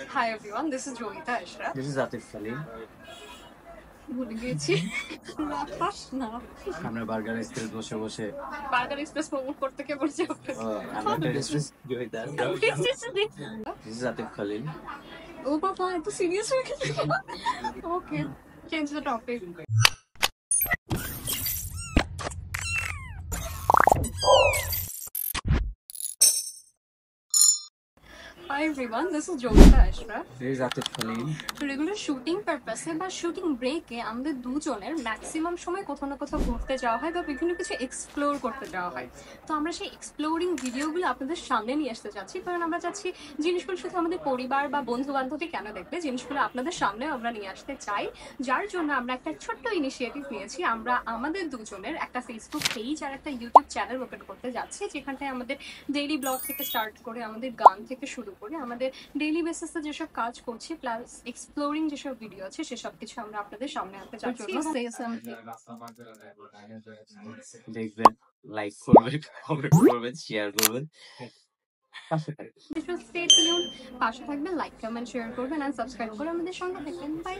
Hi everyone, this is Joita Ashraf. This is Atif Salim. ভুলে গিয়েছি রাখাস না আমরা বার্গার এক্সপ্রেস বসে বসে বার্গার এক্সপ্রেস প্রমোট করতে কে বলছে আমরা একটা restaurant Joyita This is Atif Khalil. ও বাবা এত সিরিয়াস হয়ে গেছে ওকে change the topic Hi everyone, this is Joita Ashraf. This is Atif Khalil. Regular shooting পারপাসে বা শুটিং ব্রেকে আমাদের দুজনের ম্যাক্সিমাম সময় কোথাও না কোথাও ঘুরতে যাওয়া হয় বা বিভিন্ন কিছু এক্সপ্লোর করতে যাওয়া হয়। তো আমরা সেই এক্সপ্লোরিং ভিডিওগুলো আপনাদের সামনে নিয়ে আসতে চাচ্ছি, কারণ আমরা চাচ্ছি জিনিসগুলো শুধু আমাদের পরিবার বা বন্ধু বান্ধবই কেন দেখবে, জিনিসগুলো আপনাদের সামনেও আমরা নিয়ে আসতে চাই। যার জন্য আমরা একটা ছোট্ট ইনিশিয়েটিভ নিয়েছি। আমরা আমাদের দুজনের একটা ফেসবুক পেজ আর একটা ইউটিউব চ্যানেল ওপেন করতে যাচ্ছি, যেখানটায় আমাদের ডেইলি ব্লগ থেকে স্টার্ট করে আমাদের গান থেকে শুরু করে আমাদের ডেইলি বেসিসে যেসব কাজ করছি প্লাস এক্সপ্লোরিং যেসব ভিডিও আছে সেসব কিছু আমরা আপনাদের সামনে আনতে চাচ্ছি। দেখবেন, লাইক করবেন, কমেন্ট করবেন, শেয়ার করবেন, পাশে থাকবেন, লাইক কমেন্ট শেয়ার করবেন আর সাবস্ক্রাইব করে আমাদের সঙ্গে থাকবেন। বাই।